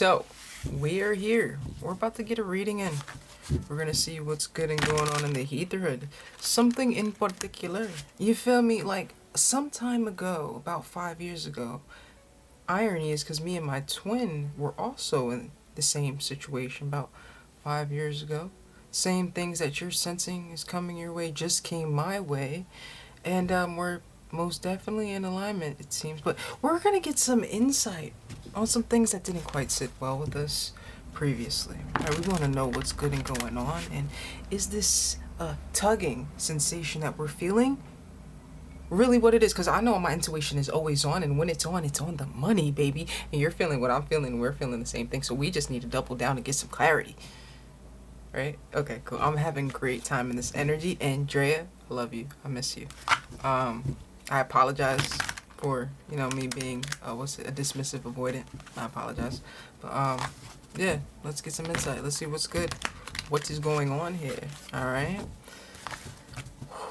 So, we are here. We're about to get a reading in. We're gonna see what's good and going on in the etherhood. Something in particular. You feel me? Like, some time ago, about 5 years ago, irony is because me and my twin were also in the same situation about 5 years ago. Same things that you're sensing is coming your way just came my way. And we're most definitely in alignment, it seems. But we're going to get some insight on some things that didn't quite sit well with us previously. All right, we want to know what's good and going on. And is this tugging sensation that we're feeling really what it is? Because I know my intuition is always on. And when it's on the money, baby. And you're feeling what I'm feeling. We're feeling the same thing. So we just need to double down and get some clarity. Right? Okay, cool. I'm having a great time in this energy. Andrea, I love you. I miss you. I apologize for, me being, a dismissive avoidant. I apologize. But, yeah, let's get some insight. Let's see what's good. What is going on here? All right.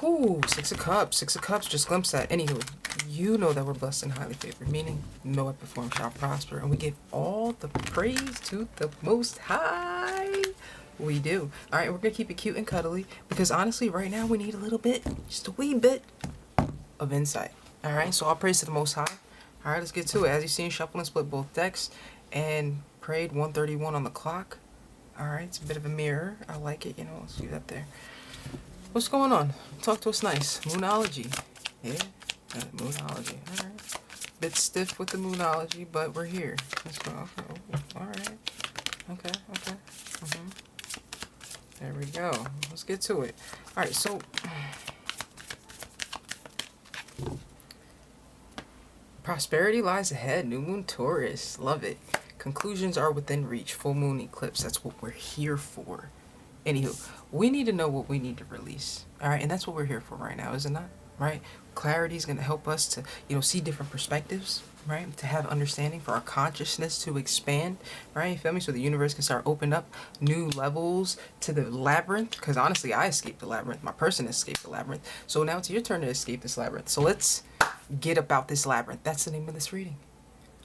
Ooh, Six of Cups. Six of Cups, just glimpse that. Anywho, you know that we're blessed and highly favored, meaning no weapon formed shall prosper. And we give all the praise to the Most High. We do. All right, we're going to keep it cute and cuddly because honestly, right now we need a little bit, just a wee bit of insight. All right, so all praise to the Most High. All right, let's get to it. As you've seen, shuffle and split both decks and prayed 1:31 on the clock. All right, it's a bit of a mirror. I like it. Let's leave that there. What's going on? Talk to us nice. Moonology. Yeah, moonology. All right. Bit stiff with the moonology, but we're here. Let's go. Okay. All right. Okay. There we go. Let's get to it. All right, so prosperity lies ahead. New moon Taurus. Love it. Conclusions are within reach. Full moon eclipse. That's what we're here for. Anywho, we need to know what we need to release. All right, and that's what we're here for right now, is it not? Right? Clarity is going to help us to, see different perspectives, right? To have understanding, for our consciousness to expand, right? You feel me? So the universe can start opening up new levels to the labyrinth. Because honestly, I escaped the labyrinth. My person escaped the labyrinth. So now it's your turn to escape this labyrinth. So let's get about this labyrinth. That's the name of this reading.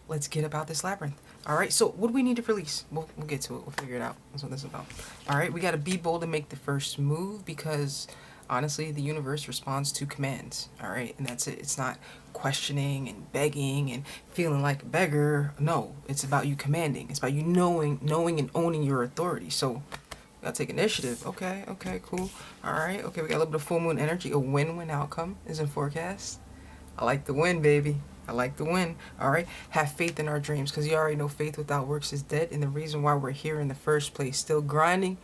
Let's get about this labyrinth. All right, so what do we need to release? We'll get to it. We'll figure it out. That's what this is about. All right, we got to be bold and make the first move because, honestly, the universe responds to commands. All right, and that's it. It's not questioning and begging and feeling like a beggar. No, it's about you commanding. It's about you knowing and owning your authority. So we got to take initiative. Okay, cool. All right, okay, we got a little bit of full moon energy. A win-win outcome is in forecast. I like the win, baby. I like the win. All right. Have faith in our dreams because you already know faith without works is dead. And the reason why we're here in the first place, still grinding,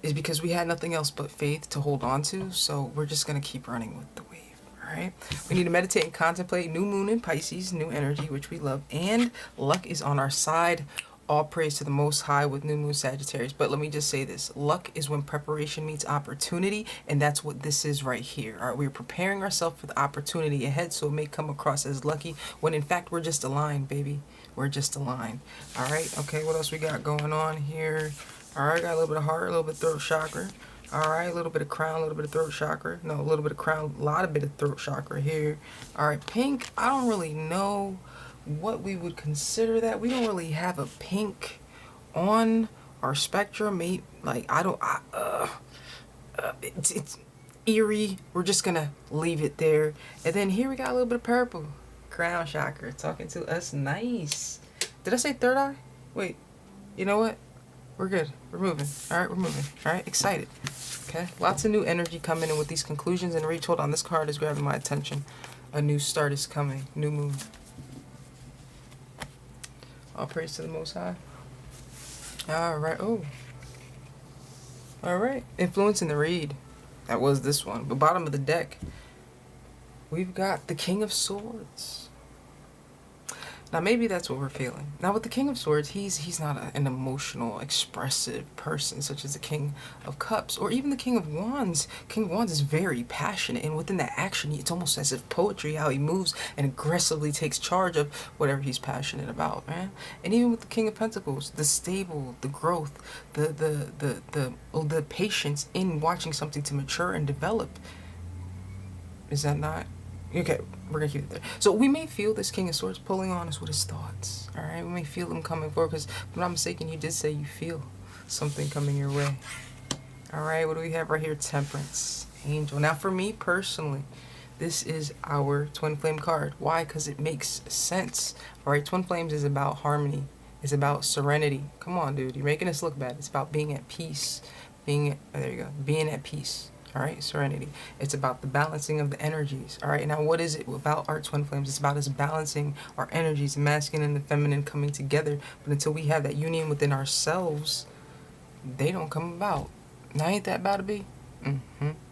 is because we had nothing else but faith to hold on to. So we're just going to keep running with the wave. All right. We need to meditate and contemplate. New moon in Pisces, new energy, which we love. And luck is on our side. All praise to the Most High with new moon Sagittarius. But let me just say this. Luck is when preparation meets opportunity. And that's what this is right here. All right. We're preparing ourselves for the opportunity ahead. So it may come across as lucky when in fact we're just aligned, baby. We're just aligned. All right. Okay. What else we got going on here? All right. Got a little bit of heart, a little bit of throat chakra. All right. A little bit of crown, a little bit of throat chakra. No, a little bit of crown, a lot of bit of throat chakra here. All right. Pink. I don't really know what we would consider that. We don't really have a pink on our spectrum. It's eerie. We're just gonna leave it there. And then here we got a little bit of purple, crown chakra, talking to us nice. Did I say third eye? Wait, you know what? We're good. We're moving. All right, we're moving. All right, excited. Okay, lots of new energy coming in with these conclusions and reach. Hold on, this card is grabbing my attention. A new start is coming. New moon. All praise to the Most High. All right. Oh. All right. Influencing the read. That was this one. The bottom of the deck. We've got the King of Swords. Now, maybe that's what we're feeling. Now, with the King of Swords, he's not an emotional, expressive person, such as the King of Cups, or even the King of Wands. King of Wands is very passionate, and within that action, it's almost as if poetry, how he moves and aggressively takes charge of whatever he's passionate about, man. And even with the King of Pentacles, the stable, the growth, the patience in watching something to mature and develop. Is that not Okay, we're gonna keep it there. So we may feel this King of Swords pulling on us with his thoughts. All right, we may feel him coming forward because, if I'm not mistaken, you did say you feel something coming your way. All right, what do we have right here? Temperance, Angel. Now, for me personally, this is our Twin Flame card. Why? Because it makes sense. All right, Twin Flames is about harmony. It's about serenity. Come on, dude, you're making us look bad. It's about being at peace. There you go. Being at peace. All right, serenity. It's about the balancing of the energies. All right, now what is it about our Twin Flames? It's about us balancing our energies, the masculine and the feminine coming together. But until we have that union within ourselves, they don't come about. Now, ain't that about to be?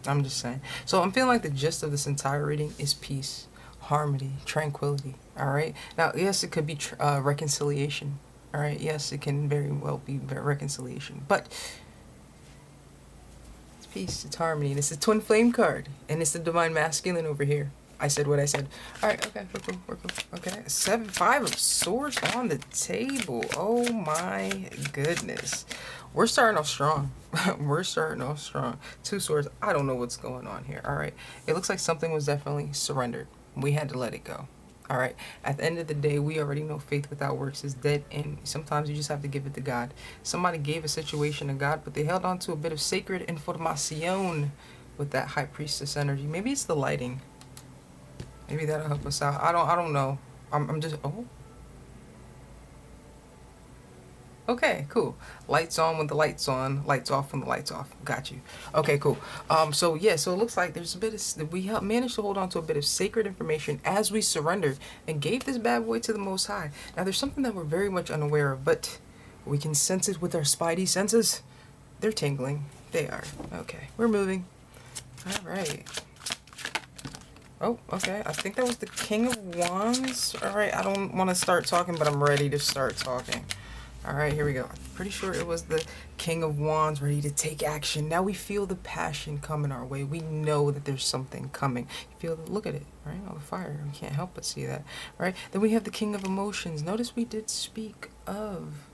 I'm just saying. So I'm feeling like the gist of this entire reading is peace, harmony, tranquility. All right. Now, yes, it could be reconciliation. All right. Yes, it can very well be reconciliation. But it's peace, it's harmony, and it's the Twin Flame card, and it's the Divine Masculine over here. I said what I said. All right. Okay. We're cool. Okay. 5 of Swords on the table. Oh my goodness. We're starting off strong. We're starting off strong. 2 swords. I don't know what's going on here. All right. It looks like something was definitely surrendered. We had to let it go. All right. At the end of the day, we already know faith without works is dead. And sometimes you just have to give it to God. Somebody gave a situation to God, but they held on to a bit of sacred information with that High Priestess energy. Maybe it's the lighting. Maybe that'll help us out. I don't know. I'm just, oh. Okay, cool. Lights on when the lights on, lights off when the lights off. Got you. Okay, cool. So yeah, so it looks like there's a bit of, we managed to hold on to a bit of sacred information as we surrendered and gave this bad boy to the Most High. Now there's something that we're very much unaware of, but we can sense it with our spidey senses. They're tingling. They are. Okay, we're moving. All right. Oh, okay. I think that was the King of Wands. All right, I don't want to start talking, but I'm ready to start talking. All right, here we go. I'm pretty sure it was the King of Wands ready to take action. Now we feel the passion coming our way. We know that there's something coming. You feel the, look at it, right? Oh, the fire. We can't help but see that, right? Then we have the King of Emotions. Notice we did speak of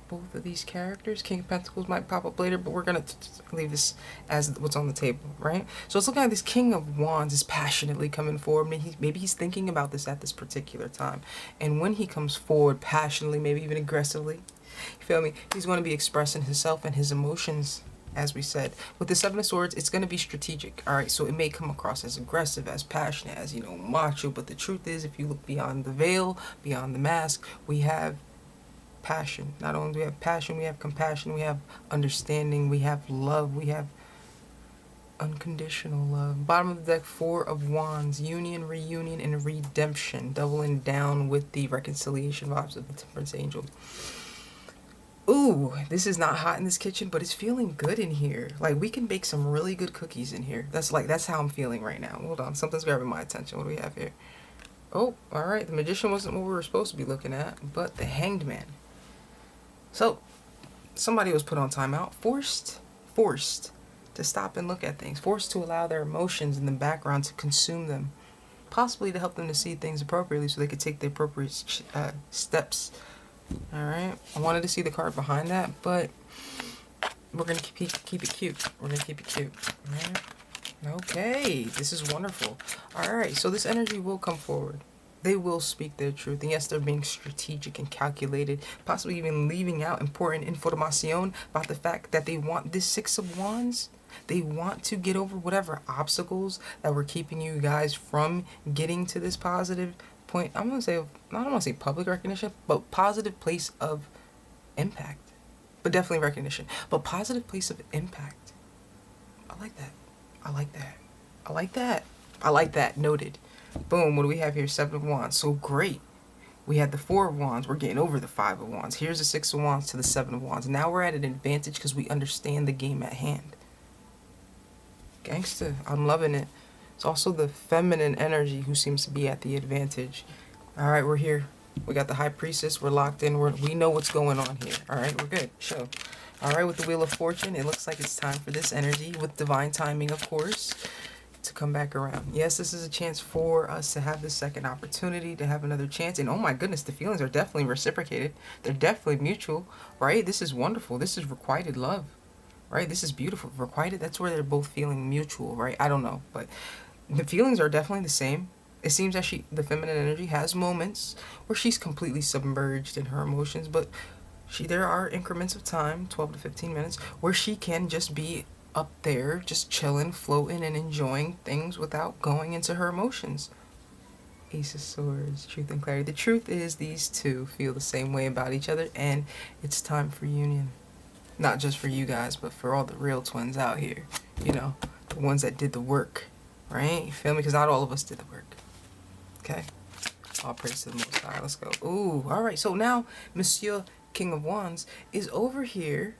both of these characters. King of Pentacles might pop up later, but we're going to leave this as what's on the table, right? So it's looking like this King of Wands is passionately coming forward. Maybe he's thinking about this at this particular time. And when he comes forward passionately, maybe even aggressively, you feel me? He's going to be expressing himself and his emotions, as we said. With the Seven of Swords, it's going to be strategic, all right? So it may come across as aggressive, as passionate, as, you know, macho. But the truth is, if you look beyond the veil, beyond the mask, we have passion. Not only do we have passion, we have compassion, we have understanding, we have love, we have unconditional love. Bottom of the deck, 4 of Wands, union, reunion, and redemption, doubling down with the reconciliation vibes of the Temperance Angel. Ooh, this is not hot in this kitchen, but it's feeling good in here. Like, we can bake some really good cookies in here. That's how I'm feeling right now. Hold on, something's grabbing my attention. What do we have here? Oh, all right, the Magician wasn't what we were supposed to be looking at, but the Hanged Man. So, somebody was put on timeout, forced to stop and look at things, forced to allow their emotions in the background to consume them, possibly to help them to see things appropriately so they could take the appropriate steps. All right, I wanted to see the card behind that, but we're going to keep it cute. We're going to keep it cute. All right. Okay, this is wonderful. All right, so this energy will come forward. They will speak their truth. And yes, they're being strategic and calculated, possibly even leaving out important information about the fact that they want this 6 of Wands. They want to get over whatever obstacles that were keeping you guys from getting to this positive point. I don't want to say public recognition, but positive place of impact. But definitely recognition. But positive place of impact. I like that. I like that. I like that. I like that. Noted. Boom, what do we have here? 7 of Wands. So great. We had the 4 of Wands. We're getting over the 5 of Wands. Here's the 6 of Wands to the 7 of Wands. Now we're at an advantage because we understand the game at hand. Gangsta. I'm loving it. It's also the feminine energy who seems to be at the advantage. All right, we're here. We got the High Priestess. We're locked in. We know what's going on here. All right, we're good. Show. All right, with the Wheel of Fortune, it looks like it's time for this energy, with divine timing, of course, to come back around. Yes, this is a chance for us to have this second opportunity, to have another chance. And oh my goodness, the feelings are definitely reciprocated. They're definitely mutual, right? This is wonderful. This is requited love, right? This is beautiful. Requited, that's where they're both feeling mutual, right? I don't know, but the feelings are definitely the same. It seems that the feminine energy has moments where she's completely submerged in her emotions, but there are increments of time, 12 to 15 minutes, where she can just be up there, just chilling, floating, and enjoying things without going into her emotions. Ace of Swords, truth and clarity. The truth is these two feel the same way about each other, and it's time for union. Not just for you guys, but for all the real twins out here. You know, the ones that did the work, right? You feel me? Because not all of us did the work. Okay? All praise to the Most High. Let's go. Ooh, all right. So now, Monsieur King of Wands is over here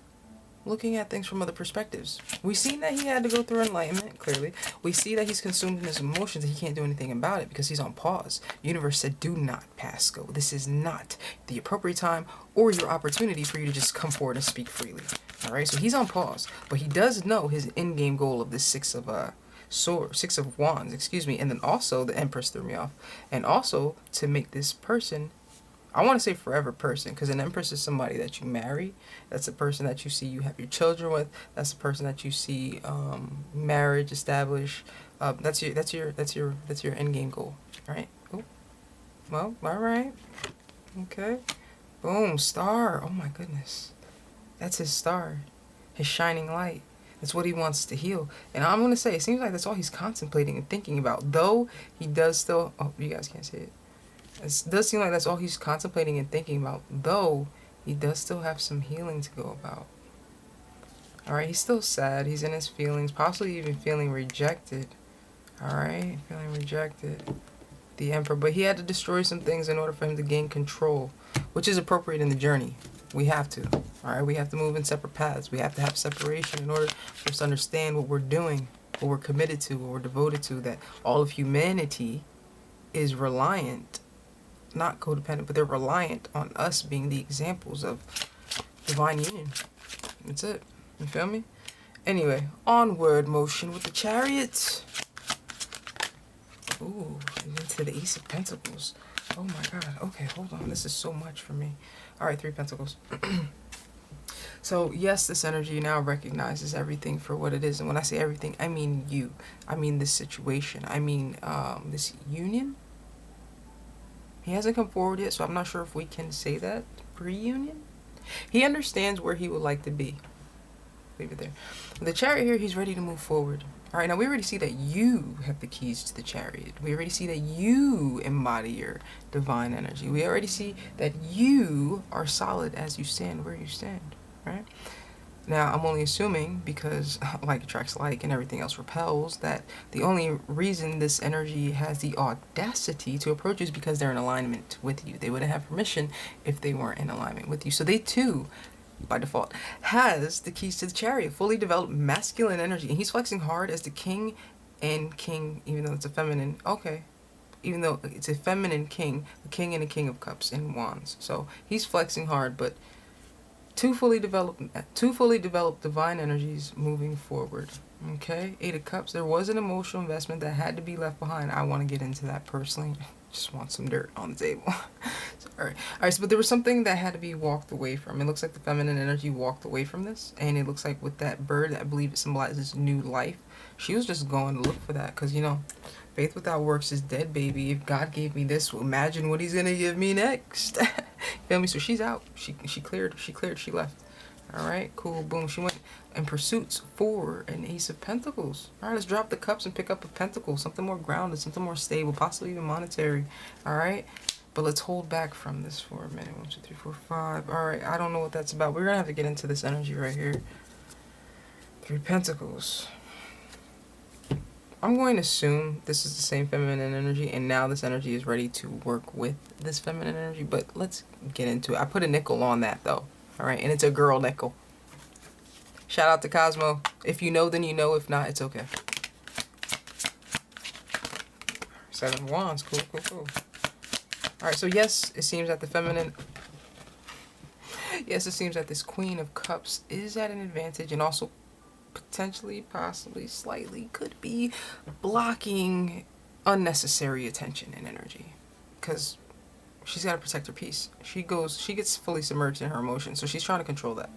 looking at things from other perspectives. We've seen that he had to go through enlightenment, clearly. We see that he's consumed in his emotions and he can't do anything about it because he's on pause. The universe said, do not pass go. This is not the appropriate time or your opportunity for you to just come forward and speak freely. All right, so he's on pause, but he does know his end-game goal of this Six of Wands, excuse me, and then also the Empress threw me off, and also to make this person, I want to say forever person, because an Empress is somebody that you marry. That's a person that you see you have your children with. That's a person that you see marriage establish. That's your end game goal, right? Oh, well, all right, okay, boom, star. Oh my goodness, that's his star, his shining light. That's what he wants to heal. And I'm going to say, it seems like that's all he's contemplating and thinking about. Though he does still, oh, you guys can't see it. It does seem like that's all he's contemplating and thinking about. Though he does still have some healing to go about. Alright, he's still sad. He's in his feelings. Possibly even feeling rejected. Alright, feeling rejected. The Emperor. But he had to destroy some things in order for him to gain control. Which is appropriate in the journey. We have to. Alright, we have to move in separate paths. We have to have separation in order for us to understand what we're doing, what we're committed to, what we're devoted to, that all of humanity is reliant, not codependent, but they're reliant on us being the examples of divine union. That's it. You feel me? Anyway, onward motion with the Chariot. Ooh, into the Ace of Pentacles. Oh my God. Okay, hold on. This is so much for me. Alright, 3 Pentacles. So, yes, this energy now recognizes everything for what it is. And when I say everything, I mean you. I mean this situation. I mean this union. He hasn't come forward yet, so I'm not sure if we can say that. Reunion? He understands where he would like to be. Leave it there. The Chariot here, he's ready to move forward. All right, now we already see that you have the keys to the Chariot. We already see that you embody your divine energy. We already see that you are solid as you stand where you stand, right? Now, I'm only assuming, because like attracts like and everything else repels, that the only reason this energy has the audacity to approach you is because they're in alignment with you. They wouldn't have permission if they weren't in alignment with you. So they too, by default, has the keys to the Chariot, fully developed masculine energy. And he's flexing hard as the king, even though it's a feminine, okay. Even though it's a feminine king, a king and a king of cups and wands. So he's flexing hard, but two fully developed divine energies moving forward. Okay, 8 of Cups. There was an emotional investment that had to be left behind. I want to get into that personally. Just want some dirt on the table. So, all right. So, but there was something that had to be walked away from. It looks like the feminine energy walked away from this, and it looks like with that bird, I believe it symbolizes new life. She was just going to look for that, because faith without works is dead, baby. If God gave me this, well, imagine what He's gonna give me next. Feel me? So she's out. She cleared. She left. All right, cool. Boom. She went in pursuits for an Ace of Pentacles. All right, let's drop the cups and pick up a Pentacle. Something more grounded, something more stable, possibly even monetary. All right, but let's hold back from this for a minute. 1, 2, 3, 4, 5. All right, I don't know what that's about. We're gonna have to get into this energy right here. 3 Pentacles. I'm going to assume this is the same feminine energy, and now this energy is ready to work with this feminine energy, but let's get into it. I put a nickel on that, though. All right, and it's a girl nickel. Shout out to Cosmo. If you know, then you know. If not, it's okay. 7 of Wands. Cool. All right, so yes, it seems that the feminine... Yes, it seems that this Queen of Cups is at an advantage, and also potentially, possibly, slightly could be blocking unnecessary attention and energy, because she's got to protect her peace. She gets fully submerged in her emotions, so she's trying to control that.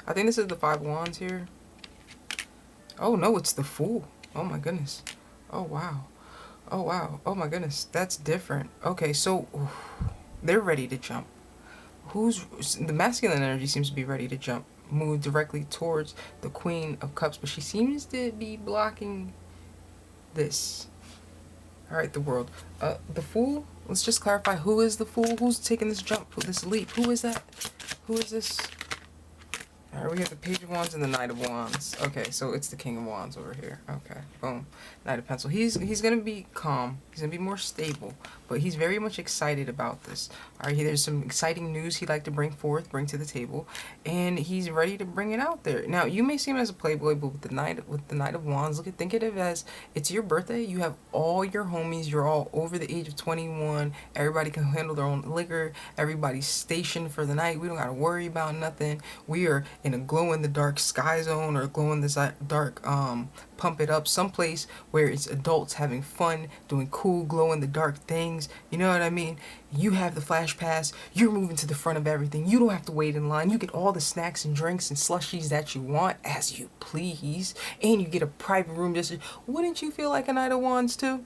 I think this is the 5 Wands here. Oh no, it's the Fool. Oh my goodness. Oh wow. Oh, wow. Oh, my goodness. That's different. Okay, so they're ready to jump. Who's the masculine energy seems to be ready to jump, move directly towards the Queen of Cups, but she seems to be blocking this. All right, the world. The Fool. Let's just clarify. Who is the Fool? Who's taking this jump, this leap? Who is that? Who is this? All right, we have the Page of Wands and the Knight of Wands. Okay, so it's the King of Wands over here. Okay, boom. Knight of Pencil. He's gonna be calm. He's gonna be more stable, but he's very much excited about this. All right, there's some exciting news he'd like to bring to the table, and he's ready to bring it out there. Now, you may see him as a playboy, but with the Knight of Wands, think of it as it's your birthday. You have all your homies. You're all over the age of 21. Everybody can handle their own liquor. Everybody's stationed for the night. We don't gotta worry about nothing. We are in a glow-in-the-dark sky zone or glow-in-the-dark pump it up someplace where it's adults having fun doing cool glow-in-the-dark things. You know what I mean? You have the flash pass. You're moving to the front of everything. You don't have to wait in line. You get all the snacks and drinks and slushies that you want as you please, and you get a private room. Just wouldn't you feel like a Knight of Wands too?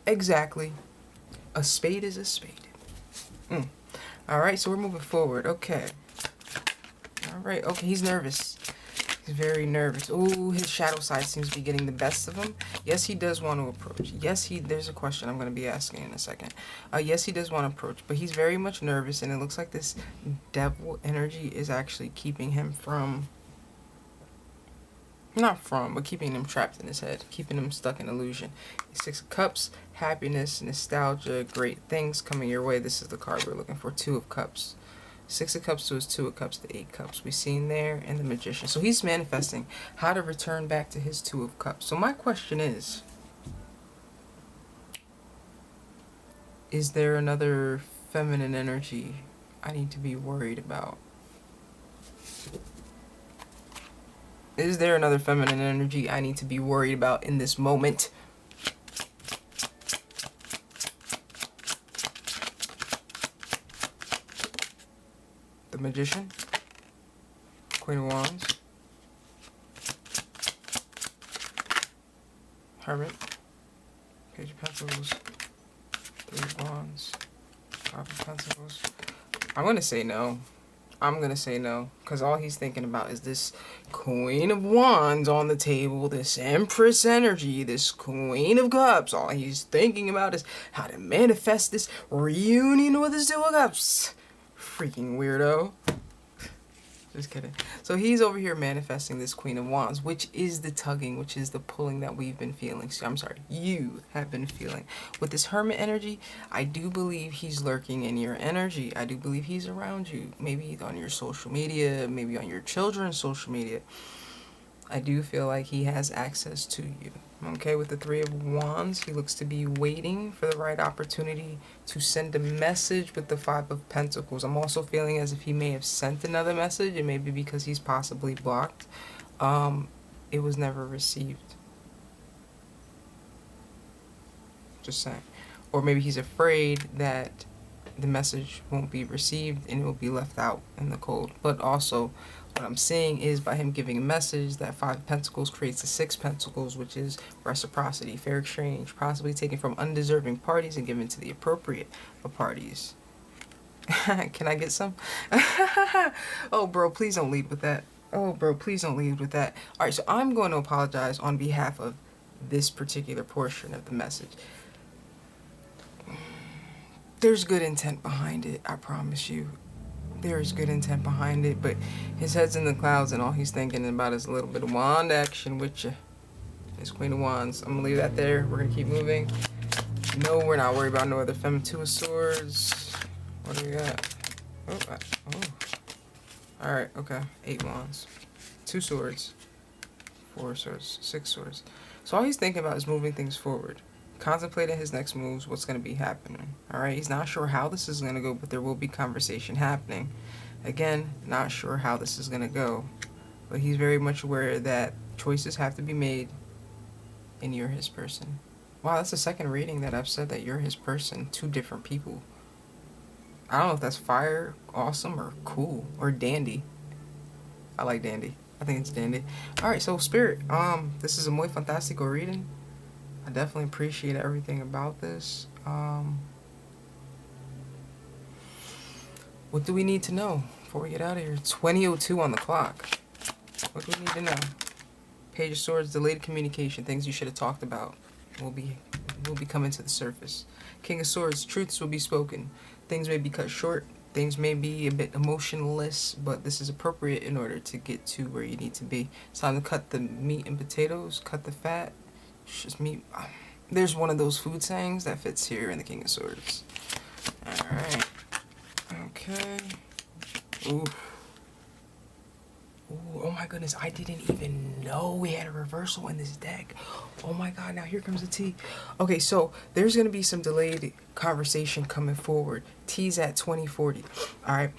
Exactly. A spade is a spade. All right, so we're moving forward. Okay. All right. Okay, he's nervous. He's very nervous. Ooh, his shadow side seems to be getting the best of him. Yes, he does want to approach. Yes, there's a question I'm going to be asking in a second. Yes, he does want to approach, but he's very much nervous, and it looks like this devil energy is actually keeping him from, but keeping him trapped in his head, keeping him stuck in illusion. Six of Cups, happiness, nostalgia, great things coming your way. This is the card we're looking for. Two of Cups. Six of Cups to his Two of Cups to Eight Cups. We've seen there, and the Magician. So he's manifesting how to return back to his Two of Cups. So my question is there another feminine energy I need to be worried about? Is there another feminine energy I need to be worried about in this moment? The Magician, Queen of Wands, Hermit, Page of Pentacles, Three of Wands, Five of Pentacles. I'm going to say no. Because all he's thinking about is this Queen of Wands on the table, this Empress energy, this Queen of Cups. All he's thinking about is how to manifest this reunion with his Two of Cups. Freaking weirdo. Just kidding. So he's over here manifesting this Queen of Wands, which is the tugging, which is the pulling that we've been feeling. So, I'm sorry, you have been feeling. With this Hermit energy, I do believe he's lurking in your energy. I do believe he's around you. Maybe on your social media, maybe on your children's social media. I do feel like he has access to you. Okay, with the Three of Wands, he looks to be waiting for the right opportunity to send a message with the Five of Pentacles. I'm also feeling as if he may have sent another message, and maybe because he's possibly blocked, it was never received. Just saying. Or maybe he's afraid that the message won't be received and it will be left out in the cold. But also, what I'm seeing is by him giving a message, that Five of Pentacles creates the Six of Pentacles, which is reciprocity, fair exchange, possibly taken from undeserving parties and given to the appropriate parties. Can I get some? Oh, bro, please don't lead with that. Oh, bro, please don't lead with that. All right, so I'm going to apologize on behalf of this particular portion of the message. There's good intent behind it, I promise you. There's good intent behind it, but his head's in the clouds and all he's thinking about is a little bit of wand action with you. It's Queen of Wands. I'm gonna leave that there. We're gonna keep moving. No, we're not worried about no other feminine. Two of Swords. What do we got? Oh. Alright, okay. 8 Wands. 2 Swords. 4 Swords. 6 Swords. So all he's thinking about is moving things forward. Contemplating his next moves, what's going to be happening. Alright, he's not sure how this is going to go, but there will be conversation happening. Again, not sure how this is going to go, but he's very much aware that choices have to be made, and you're his person. Wow, that's the second reading that I've said that you're his person. 2 different people. I don't know if that's fire, awesome, or cool, or dandy. I like dandy. I think it's dandy. Alright, so Spirit, this is a muy fantastico reading. I definitely appreciate everything about this. What do we need to know before we get out of here? 20:02 on the clock. What do we need to know? Page of Swords, delayed communication, things you should have talked about will be coming to the surface. King of Swords, truths will be spoken. Things may be cut short. Things may be a bit emotionless, but this is appropriate in order to get to where you need to be. It's time to cut the meat and potatoes, cut the fat. It's just meat. There's one of those food sayings that fits here in the King of Swords. Alright. Okay. Ooh. Ooh, oh my goodness, I didn't even know we had a reversal in this deck. Oh my god, now here comes the T. Okay, so there's going to be some delayed conversation coming forward. T's at 2040. Alright.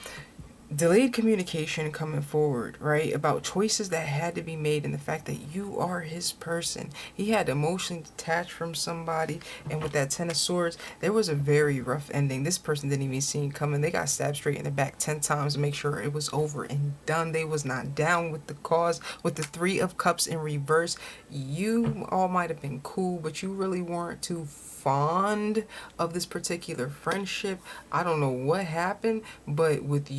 Delayed communication coming forward, right? About choices that had to be made and the fact that you are his person. He had emotionally detached from somebody, and with that Ten of Swords, there was a very rough ending. This person didn't even see it coming. They got stabbed straight in the back 10 times to make sure it was over and done. They was not down with the cause. With the Three of Cups in reverse, you all might have been cool, but you really weren't too fond of this particular friendship. I don't know what happened, but with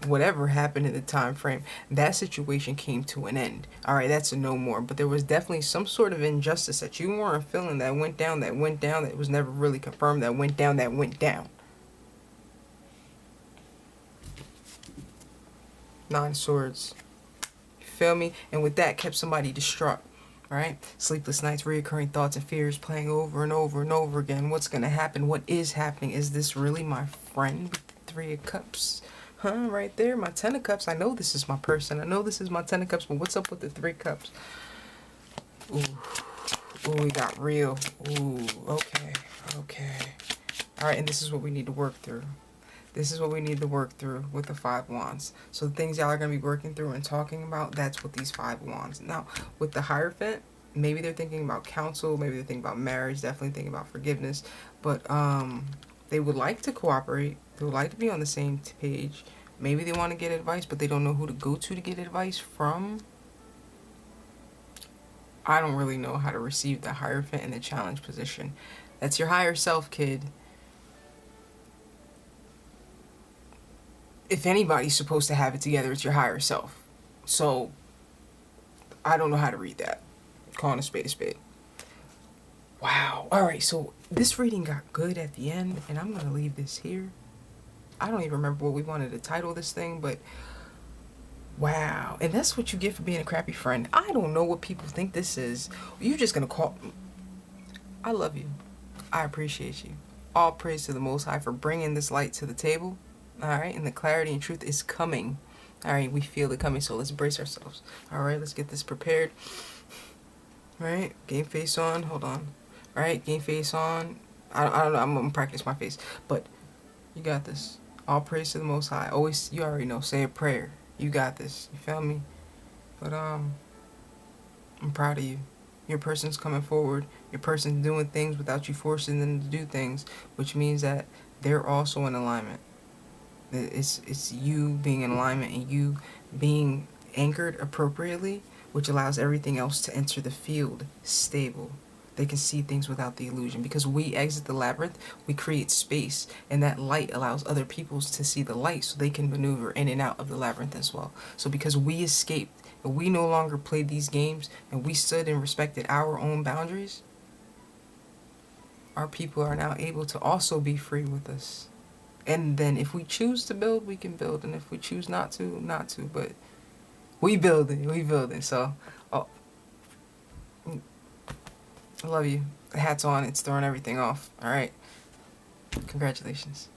whatever happened in the time frame, that situation came to an end. All right, that's a no more. But there was definitely some sort of injustice that you weren't feeling, that went down, that was never really confirmed, that went down. Nine Swords. You feel me? And with that, kept somebody distraught. Right? Sleepless nights, reoccurring thoughts and fears playing over and over and over again. What's going to happen? What is happening? Is this really my friend with the Three of Cups? Huh? Right there. My Ten of Cups. I know this is my person. I know this is my Ten of Cups, but what's up with the Three Cups? Ooh. Ooh, we got real. Ooh, okay. Okay. Alright, and this is what we need to work through. This is what we need to work through with the Five Wands. So the things y'all are going to be working through and talking about, that's what these Five Wands. Now, with the Hierophant, maybe they're thinking about counsel, maybe they're thinking about marriage, definitely thinking about forgiveness. But they would like to cooperate. They would like to be on the same page. Maybe they want to get advice, but they don't know who to go to get advice from. I don't really know how to receive the Hierophant in the challenge position. That's your higher self, kid. If anybody's supposed to have it together, it's your higher self. So, I don't know how to read that. Calling a spade a spade. Wow. Alright, so this reading got good at the end, and I'm going to leave this here. I don't even remember what we wanted to title this thing, but wow. And that's what you get for being a crappy friend. I don't know what people think this is. You're just going to call... I love you. I appreciate you. All praise to the Most High for bringing this light to the table. Alright, and the clarity and truth is coming. Alright, we feel it coming, so let's brace ourselves. Alright, let's get this prepared. Alright, game face on. Hold on. Alright, game face on. I don't know, I'm going to practice my face. But, you got this. All praise to the Most High. Always, you already know, say a prayer. You got this. You feel me? But, I'm proud of you. Your person's coming forward. Your person's doing things without you forcing them to do things. Which means that they're also in alignment. It's you being in alignment and you being anchored appropriately, which allows everything else to enter the field stable. They can see things without the illusion. Because we exit the labyrinth, we create space, and that light allows other people to see the light so they can maneuver in and out of the labyrinth as well. So because we escaped and we no longer played these games and we stood and respected our own boundaries, our people are now able to also be free with us. And then if we choose to build, we can build. And if we choose not to, not to. But we building. So, oh, I love you. The hat's on. It's throwing everything off. All right. Congratulations.